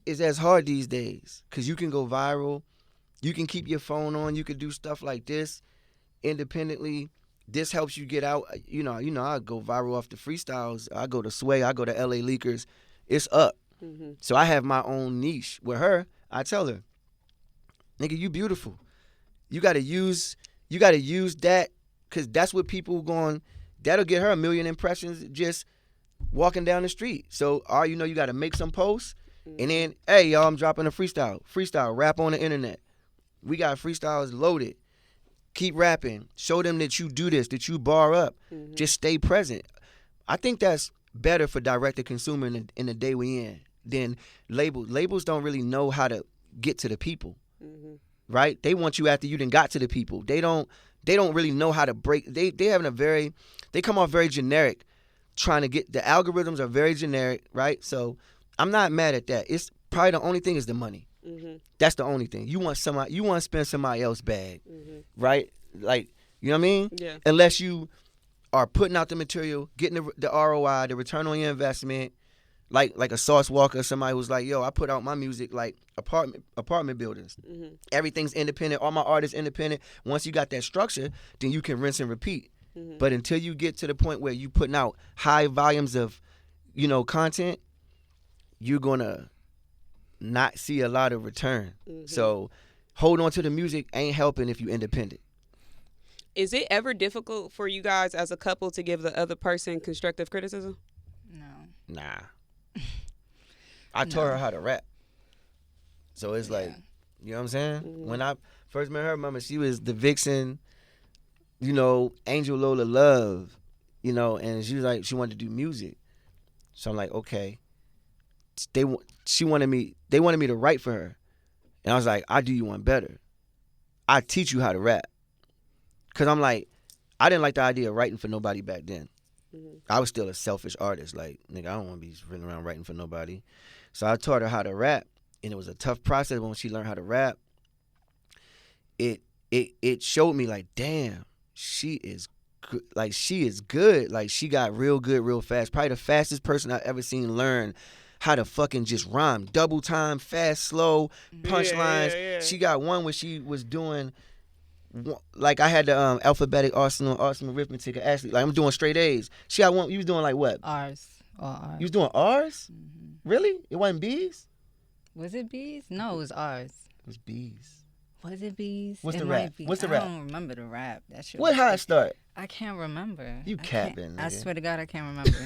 as hard these days, because you can go viral. You can keep your phone on. You can do stuff like this independently. This helps you get out. I go viral off the freestyles. I go to Sway. I go to LA Leakers. It's up. Mm-hmm. So I have my own niche. With her, I tell her, nigga, you beautiful. You gotta use that, because that's what people that'll get her 1 million impressions just walking down the street. So you gotta make some posts, and then, hey, y'all, I'm dropping a freestyle, rap on the internet. We got freestyles loaded. Keep rapping. Show them that you do this, that you bar up. Mm-hmm. Just stay present. I think that's better for direct to consumer in the day we in than labels. Labels don't really know how to get to the people. Mm-hmm. Right? They want you after you done got to the people. They don't really know how to break. They come off very generic, trying to get, the algorithms are very generic, right? So I'm not mad at that. It's probably the only thing is the money. Mm-hmm. That's the only thing. You want to spend somebody else's bag, mm-hmm. right? Like, you know what I mean? Yeah. Unless you are putting out the material, getting the ROI, the return on your investment, like a Sauce Walker, somebody who's like, yo, I put out my music like apartment buildings. Mm-hmm. Everything's independent. All my artists independent. Once you got that structure, then you can rinse and repeat. Mm-hmm. But until you get to the point where you putting out high volumes of, content, you're gonna not see a lot of return. Mm-hmm. So hold on to the music ain't helping if you independent. Is it ever difficult for you guys as a couple to give the other person constructive criticism? No. Nah. I taught her how to rap. So it's like, you know what I'm saying? When I first met her, remember, she was the vixen, you know, Angel Lola Love, you know, and she was like, she wanted to do music. So I'm like, okay. They wanted me to write for her. And I was like, I'll do you one better. I teach you how to rap. Cause I'm like, I didn't like the idea of writing for nobody back then. I was still a selfish artist. Like, nigga, I don't want to be running around writing for nobody. So I taught her how to rap, and it was a tough process. But when she learned how to rap, it showed me like, damn, she is good. Like, she is good. Like, she got real good real fast. Probably the fastest person I've ever seen learn how to fucking just rhyme. Double time, fast, slow, punchlines. Yeah. She got one where she was doing, like, I had the alphabetic arsenal arithmetic Ashley. Like, I'm doing straight A's. She got one. You was doing like what? R's. All R's. You was doing R's? Mm-hmm. Really? It wasn't B's? Was it B's? No, it was R's. It was B's. Was it B's? What's It the might rap? be. What's the rap? I don't remember the rap. That shit. What was how it sick. start? I can't remember. You I can't- capping, I nigga. swear to God, I can't remember.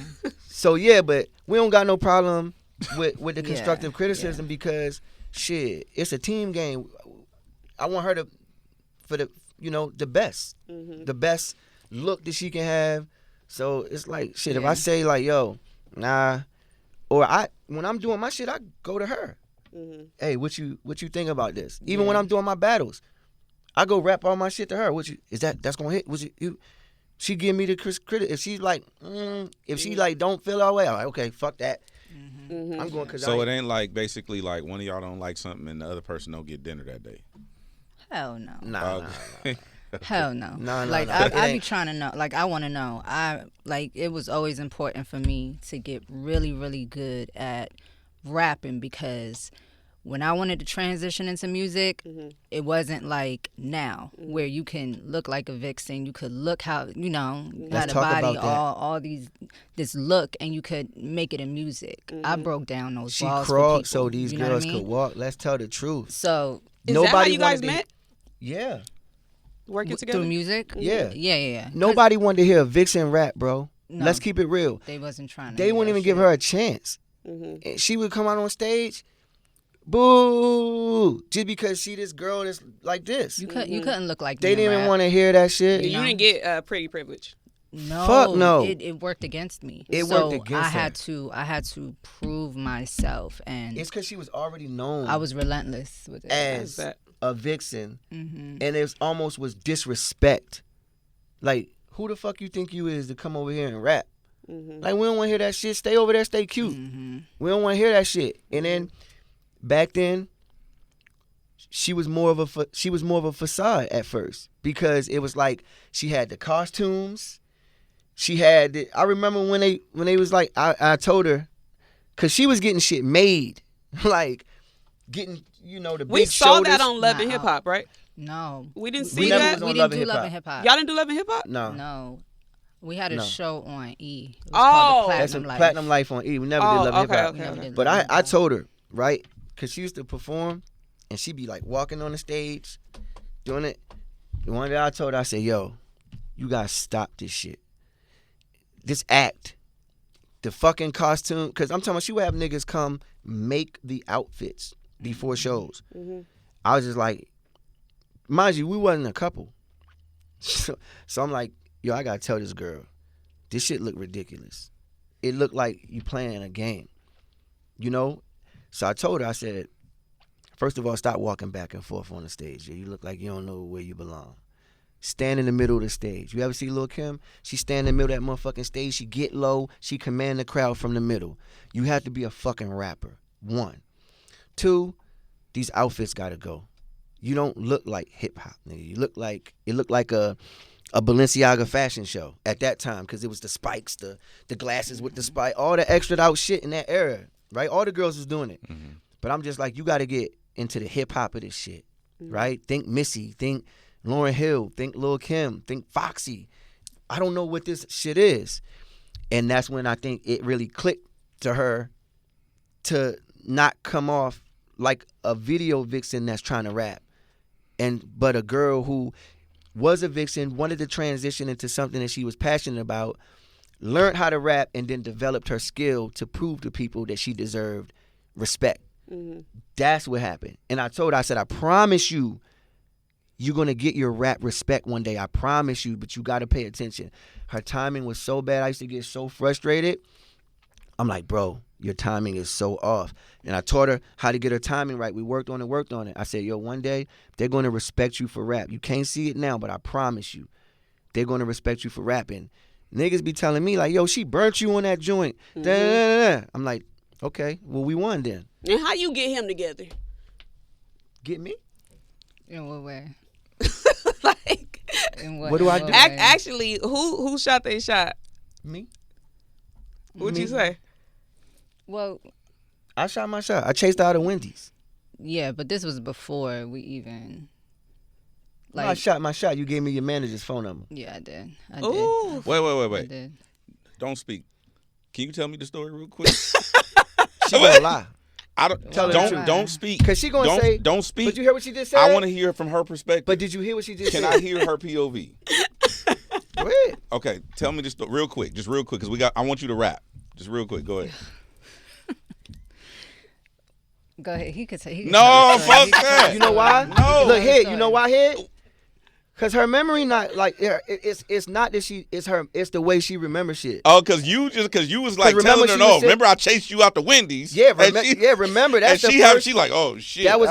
So yeah, but we don't got no problem with the Yeah, constructive criticism because shit, it's a team game. I want her to for the the best. The best look that she can have. So it's like shit, if I say like, yo, nah, or when I'm doing my shit, I go to her. Hey, what you think about this? Even when I'm doing my battles, I go rap all my shit to her. That's gonna hit? She give me the credit. If she's like, if she like don't feel our way, I'm like, okay, fuck that. I'm going because So it ain't like basically like one of y'all don't like something and the other person don't get dinner that day. Hell no. Nah. Hell no. No, like no. I be trying to know. Like I want to know. It was always important for me to get really, really good at rapping because when I wanted to transition into music, it wasn't like now where you can look like a vixen. You could look how got a body, all this look, and you could make it in music. I broke down those She walls crawled for people, so these you know girls what I mean? could walk. Let's tell the truth. So Is that how you guys met? Yeah. Working together? through music. Yeah. Yeah. Nobody wanted to hear a vixen rap, bro. No. Let's keep it real. They wasn't trying to. They hear wouldn't that even give shit. her a chance. And she would come out on stage, boo, just because she this girl that's like this. You couldn't look like They me didn't in even rap. want to hear that shit. You didn't get pretty privilege. No, Fuck no. It worked against me. It so worked against I had to prove myself, and It's because she was already known I was relentless with it. as a vixen, and it almost was disrespect. Like, who the fuck you think you is to come over here and rap? Like, we don't want to hear that shit. Stay over there, stay cute. We don't want to hear that shit. And then back then, she was more of a facade at first because it was like she had the costumes. She had I remember when they was like I told her because she was getting shit made, like getting the big We saw shoulders. that on Love and Hip Hop, right? No, We didn't We see never that. was on we Love didn't and do Love Hip and Hip Hop. Y'all didn't do Love and Hip Hop? No, we had a No. show on E. It was Oh. called the That's a Platinum Life. Platinum Life on E. We never did Love and Hip Hop. We never did But Love and I Hip Hop. told her, right? Because she used to perform, and she'd be like walking on the stage, doing it. The one day I told her, I said, yo, you got to stop this shit. This act. The fucking costume. Because I'm talking about she would have niggas come make the outfits before shows. I was just like, mind you, we wasn't a couple. So I'm like, yo, I got to tell this girl, this shit look ridiculous. It looked like you playing a game, So I told her, I said, first of all, stop walking back and forth on the stage. You look like you don't know where you belong. Stand in the middle of the stage. You ever see Lil' Kim? She stand in the middle of that motherfucking stage. She get low. She command the crowd from the middle. You have to be a fucking rapper. 1. 2, these outfits got to go. You don't look like hip-hop, nigga. You look like, it looked like a Balenciaga fashion show at that time because it was the spikes, the glasses with the spike, all the extra out shit in that era, right? All the girls was doing it. But I'm just like, you got to get into the hip-hop of this shit, right? Think Missy, think Lauryn Hill, think Lil' Kim, think Foxy. I don't know what this shit is. And that's when I think it really clicked to her to not come off like a video vixen that's trying to rap. But a girl who was a vixen, wanted to transition into something that she was passionate about, learned how to rap, and then developed her skill to prove to people that she deserved respect. Mm-hmm. That's what happened. And I told her, I said, I promise you, you're going to get your rap respect one day. I promise you, but you got to pay attention. Her timing was so bad. I used to get so frustrated. I'm like, bro, your timing is so off. And I taught her how to get her timing right. We worked on it. I said, yo, one day they're going to respect you for rap. You can't see it now, but I promise you, they're going to respect you for rapping. Niggas be telling me like, yo, she burnt you on that joint. Mm-hmm. I'm like, okay, well, we won then. And how you get him together? Get me? In what way? Like, what do I do? Actually, who shot they shot? Me. What'd you say? Well, I shot my shot. I chased her out of Wendy's. Yeah, but this was before we even. Like, no, I shot my shot. You gave me your manager's phone number. Yeah, I did. Ooh. Wait. I did. Don't speak. Can you tell me the story real quick? She gonna lie. Don't speak. Cause she gonna say don't speak. But you hear what she just said? I want to hear from her perspective. But did you hear what she just said? Can I hear her POV? Go ahead. Okay, tell me this real quick, because I want you to rap. Just real quick, go ahead. Go ahead. He could say. No, fuck that. You know why? No. Look, Hed. You know why, Hed? Cause her memory not like it's not that it's the way she remembers shit. Oh, cause you was like telling her no. Remember I chased you out the Wendy's. Yeah, remember that's and the first. She like, oh shit. That was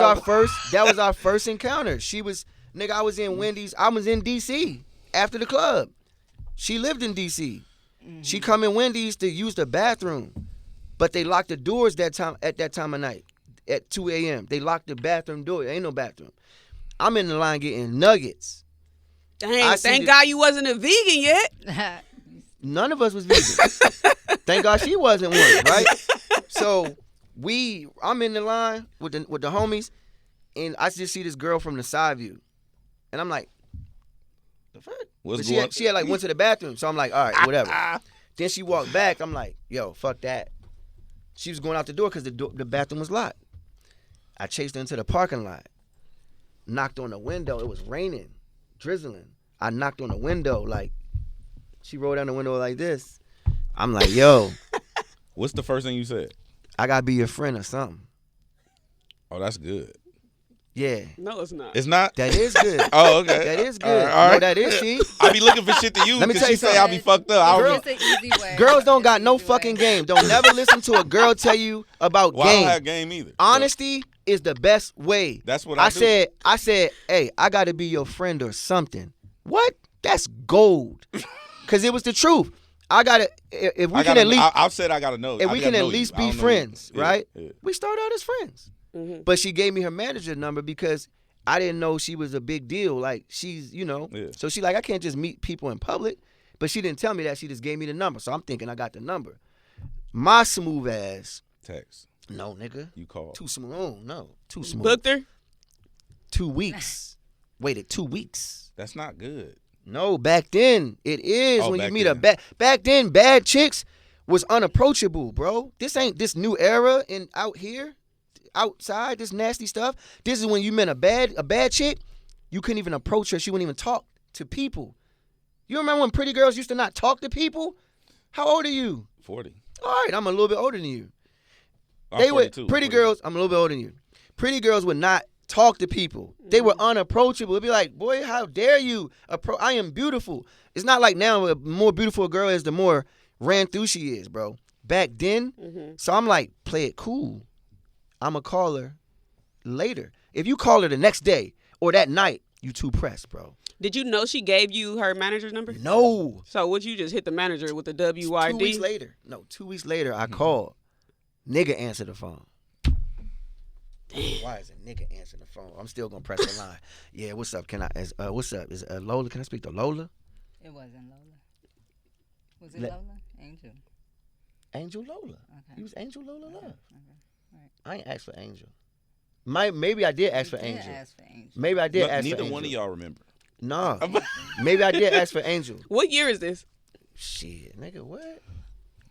our first encounter. She was nigga. I was in Wendy's. I was in DC after the club. She lived in DC. Mm-hmm. She come in Wendy's to use the bathroom, but they locked the doors at that time of night at 2 a.m. They locked the bathroom door. There ain't no bathroom. I'm in the line getting nuggets. Dang, thank God you wasn't a vegan yet. None of us was vegan. Thank God she wasn't one, right? So I'm in the line with the homies, and I just see this girl from the side view, and I'm like, the fuck? She had like went to the bathroom, so I'm like, all right, whatever. Then she walked back. I'm like, yo, fuck that. She was going out the door because the bathroom was locked. I chased her into the parking lot, knocked on the window. It was raining. Drizzling. I knocked on the window, like she rolled down the window like this. I'm like, yo. What's the first thing you said? I gotta be your friend or something. Oh, that's good. Yeah. No, it's not. It's not? That is good. Oh, okay. That is good. All right. No, that is she. I be looking for shit to use. Let me tell you she say I be fucked up. It's an easy way. Girls don't got no fucking game. Don't never listen to a girl tell you about game. I don't have game either. Honesty is the best way. That's what I do. I said, hey, I gotta be your friend or something. What? That's gold. Cause it was the truth. I've said I gotta know. If we can at least be friends, right? Yeah. We start out as friends. Mm-hmm. But she gave me her manager number because I didn't know she was a big deal. Like she's, Yeah. So she like, I can't just meet people in public. But she didn't tell me that. She just gave me the number. So I'm thinking I got the number. My smooth ass. Text. No, nigga. You called. Too smooth. Oh, no. Too smooth. Booked her? 2 weeks. Waited 2 weeks. That's not good. No, back then it is when you meet then. back then bad chicks was unapproachable, bro. This ain't this new era and out here, outside, this nasty stuff. This is when you met a bad chick, you couldn't even approach her. She wouldn't even talk to people. You remember when pretty girls used to not talk to people? How old are you? 40. All right, I'm a little bit older than you. I'm 42. Pretty girls, I'm a little bit older than you. Pretty girls would not talk to people. They were unapproachable. It'd be like, boy, how dare you? I am beautiful. It's not like now the more beautiful a girl is, the more ran through she is, bro. Back then, so I'm like, play it cool. I'm going to call her later. If you call her the next day or that night, you too pressed, bro. Did you know she gave you her manager's number? No. So would you just hit the manager with the WYD? 2 weeks later. No, 2 weeks later, I called. Nigga answered the phone. Damn. Why is a nigga answering the phone? I'm still gonna press the line. Yeah, what's up? What's up? Is Lola? Can I speak to Lola? It wasn't Lola. Was it Lola? Angel. Angel Lola. Okay. He was Angel Lola Love. Okay. Right. I ain't asked for Angel. Maybe I did ask for Angel. Maybe I did ask for Angel. Neither one of y'all remember. No. Maybe I did ask for Angel. What year is this? Shit, nigga, what?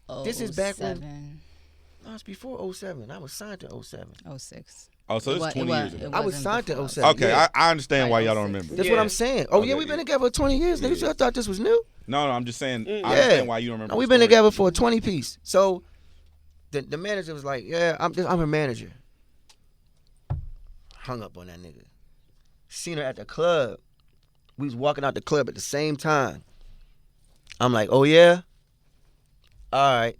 Oh, This is back when. No, it's before 07. I was signed to 07. 06. Oh, so it's 20 years ago. I was signed to before. 07. Okay, Yeah. I understand why y'all don't remember. That's what I'm saying. Oh, yeah, Okay, we've been yeah. together for 20 years. Niggas, Yeah. I thought this was new. No, I'm just saying. I Yeah. understand why you don't remember. No, we've the been story. together for a 20 piece. So the manager was like, yeah, I'm her manager. Hung up on that nigga. Seen her at the club. We was walking out the club at the same time. I'm like, oh yeah? All right.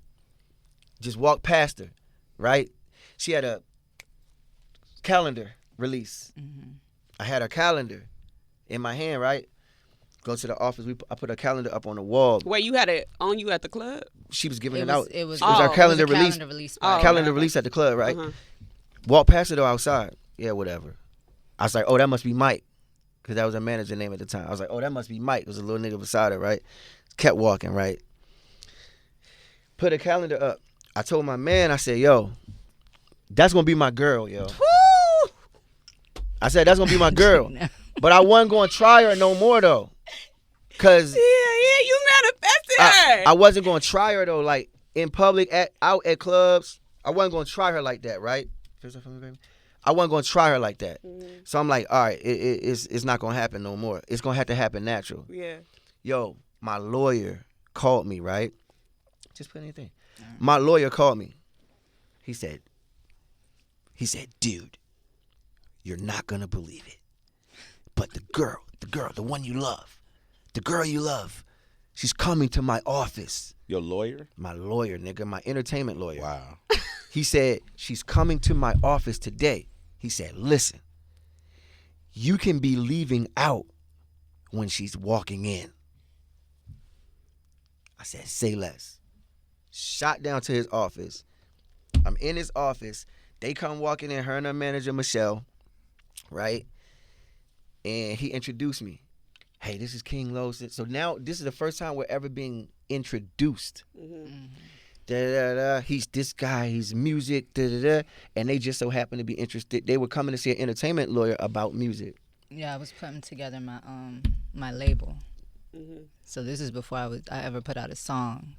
Just walked past her, right? She had a calendar release. Mm-hmm. I had her calendar in my hand, right? Go to the office. I put her calendar up on the wall. Wait, you had it on you at the club? She was giving it out. It was our calendar release. Oh, Calendar okay. release at the club, right? Uh-huh. Walked past her though outside. Yeah, whatever. I was like, oh, that must be Mike. Because that was her manager name at the time. I was like, oh, that must be Mike. It was a little nigga beside her, right? Kept walking, right? Put a calendar up. I told my man, I said, yo, that's going to be my girl, yo. Woo! I said, that's going to be my girl. But I wasn't going to try her no more, though. Because Yeah, you manifested her. I wasn't going to try her, though. Like, in public, out at clubs, I wasn't going to try her like that, right? I wasn't going to try her like that. Mm-hmm. So I'm like, all right, it's not going to happen no more. It's going to have to happen natural. Yeah. Yo, my lawyer called me, right? Just put anything. My lawyer called me. He said, dude, you're not going to believe it. But the girl, the one you love, the girl you love, she's coming to my office. Your lawyer? My lawyer, nigga, my entertainment lawyer. Wow. He said, she's coming to my office today. He said, listen, you can be leaving out when she's walking in. I said, say less. Shot down to his office. I'm in his office. They come walking in, her and her manager, Michelle, right? And he introduced me. Hey, this is King Los. So now this is the first time we're ever being introduced. Mm-hmm. Da-da-da. He's this guy, he's music, da-da-da. And they just so happen to be interested. They were coming to see an entertainment lawyer about music. Yeah, I was putting together my label. Mm-hmm. So this is before I ever put out a song.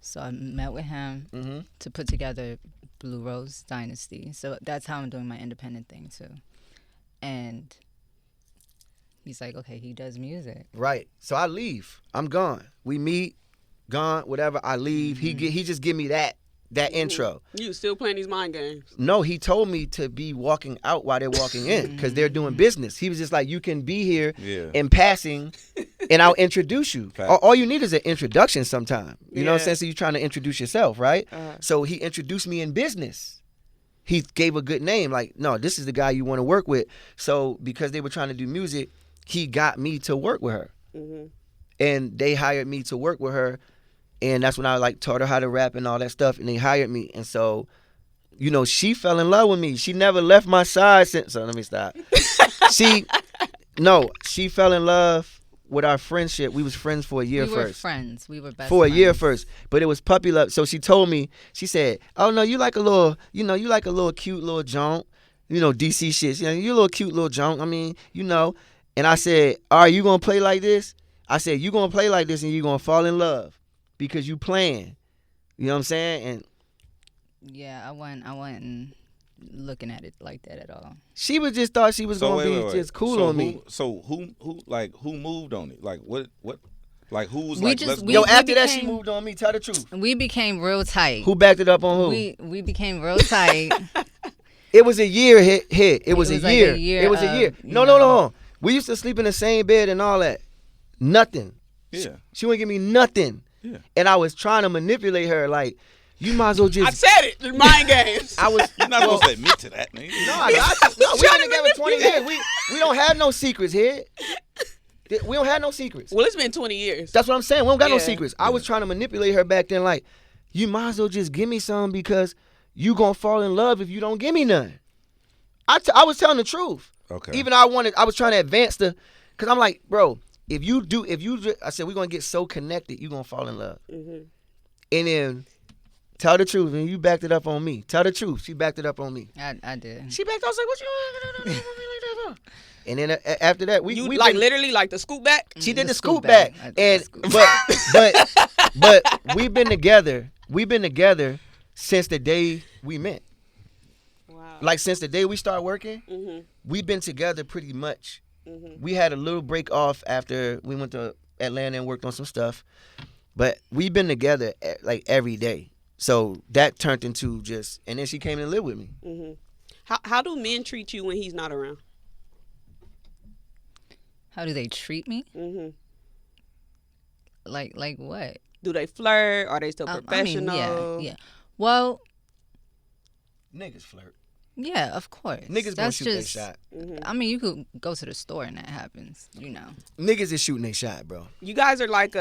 So I met with him Mm-hmm. to put together Blue Rose Dynasty. So that's how I'm doing my independent thing too. And he's like, okay, he does music. Right. So I leave. I'm gone. We meet, gone, whatever. I leave. Mm-hmm. He just give me that intro. You still playing these mind games? No, he told me to be walking out while they're walking in because they're doing business. He was just like, you can be here in passing and I'll introduce you. All you need is an introduction sometime. You know what I'm saying? So you're trying to introduce yourself, right? So he introduced me in business. He gave a good name. Like, no, this is the guy you want to work with. So because they were trying to do music, he got me to work with her. Mm-hmm. And they hired me to work with her. And that's when I like taught her how to rap and all that stuff. And they hired me. And so, you know, she fell in love with me. She never left my side since. So let me stop. she fell in love with our friendship. We was friends for a year first. We were friends. We were best for friends. a year first. But it was puppy love. So she told me, she said, oh no, you like a little cute little junk. You know, DC shit. You know, you a little cute little junk. I mean, you know. And I said, all right, you gonna play like this? I said, you gonna play like this and you gonna fall in love. Because you playing. You know what I'm saying? And yeah, I wasn't looking at it like that at all. she was just thought she was gonna be just cool on me. So who moved on it? Like what like who was We like just- let's we- go? Yo, after that became- she moved on me. Tell the truth. We became real tight. Who backed it up on who? We became real tight. It was a year hit. It was a was like year. a year It was a of, year. you No. know. We used to sleep in the same bed and all that. Nothing. Yeah. She wouldn't give me nothing. Yeah. And I was trying to manipulate her like, you might as well just I said it. The mind games. I was You're not supposed to admit to that, nigga. No, I got you. No, we been together 20 years. We don't have no secrets here. We don't have no secrets. Well, it's been 20 years. That's what I'm saying. We don't got no Yeah. secrets. I was trying to manipulate her back then like, you might as well just give me some because you gonna fall in love if you don't give me none. I was telling the truth. Okay. Even I was trying to advance cause I'm like, bro, I said, we're gonna get so connected, you gonna fall in love. Mm-hmm. And then tell the truth, and you backed it up on me. Tell the truth. She backed it up on me. I did. She backed. I was like, "What you like that for?" And then after that, we like been, literally like the scoop back. she did the scoop scoop back, back. I did and the scoop but we've been together. We've been together since the day we met. Wow. Like since the day we started working, we've been together pretty much. We had a little break off after we went to Atlanta and worked on some stuff, but we've been together like every day. So that turned into just, and then she came and lived with me. How do men treat you when he's not around? How do they treat me? Like what? Do they flirt? Are they still professional? I mean, yeah. Well, Niggas flirt. yeah, of course. Niggas gonna shoot their shot. I mean, you could go to the store and that happens, you know. Niggas is shooting their shot, bro. You guys are like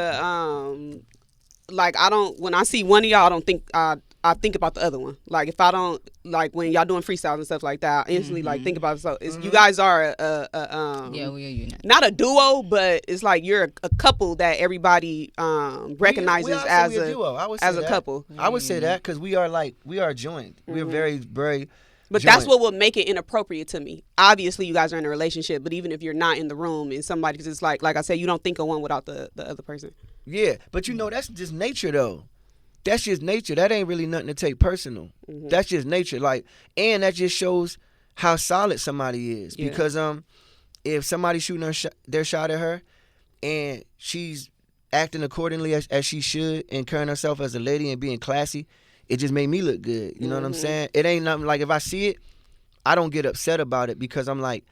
like I don't, when I see one of y'all, I don't think I think about the other one. Like if I don't, like when y'all doing freestyles and stuff like that, I instantly like think about it. So you guys are Yeah, we are united. not a duo, but it's like you're a couple that everybody recognizes as a duo. I would as say a that. couple. I would say that because we are joined. We're very, very. But joined. that's what would make it inappropriate to me. Obviously, you guys are in a relationship, but even if you're not in the room and somebody, because it's like I said, you don't think of one without the other person. Yeah, but you know that's just nature though. That's just nature. That ain't really nothing to take personal. That's just nature. Like, and that just shows how solid somebody is. Yeah. Because if somebody's shooting their shot at her, and she's acting accordingly as she should, and carrying herself as a lady and being classy, it just made me look good. You know what I'm saying? It ain't nothing like if I see it, I don't get upset about it because I'm like,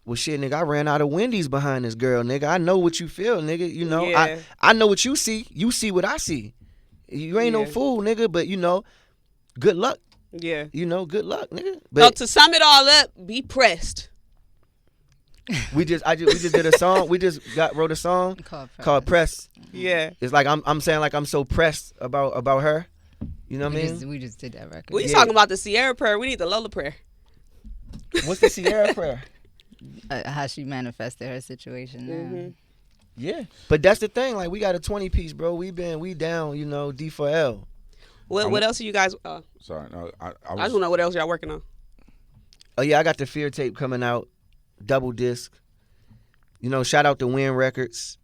well, shit, nigga, I ran out of Wendy's behind this girl, nigga. I know what you feel, nigga. You know, Yeah. I know what you see. You see what I see. You ain't no fool, nigga, but you know, good luck. Yeah. You know, good luck, nigga. So But to sum it all up, be pressed. we just did a song. We just wrote a song called Press. Yeah. It's like I'm saying like I'm so pressed about her. You know what I mean? We just did that record. We talking about the Sierra prayer. We need the Lola prayer. What's the Sierra prayer? How she manifested her situation now. Yeah, but that's the thing. Like we got a 20-piece, bro. We down. You know, D4L. What else are you guys? Sorry, no, I I just want to know what else y'all working on. Oh yeah, I got the Fear tape coming out, double disc. You know, shout out to Win Records.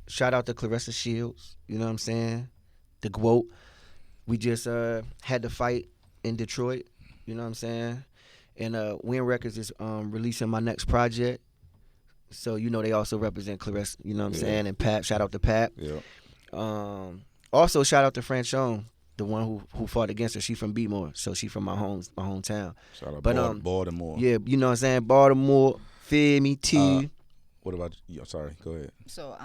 Shout out to Clarissa Shields. You know what I'm saying? The GWOT. We just had the fight in Detroit. You know what I'm saying? And Win Records is releasing my next project. So, you know, they also represent Clarissa, you know what I'm saying? And Pap, shout out to Pap. Yeah. Also, shout out to Franchon, the one who fought against her. She from Beatmore, so she from my hometown. Shout out But, Baltimore. Yeah, you know what I'm saying? Baltimore, feel me, T. What about you? Sorry, go ahead. So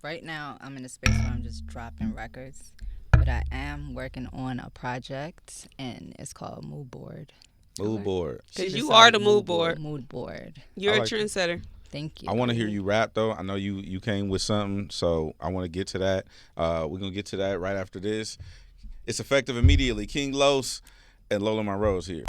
right now I'm in a space where I'm just dropping records, but I am working on a project and it's called Mood Board. Mood board. Because you are the mood board. Mood Board. You're I a like it. trendsetter. Thank you. I want to hear you rap though. I know you came with something, so I want to get to that. We're gonna get to that right after this. It's effective immediately. King Los and Lola Monroe is here.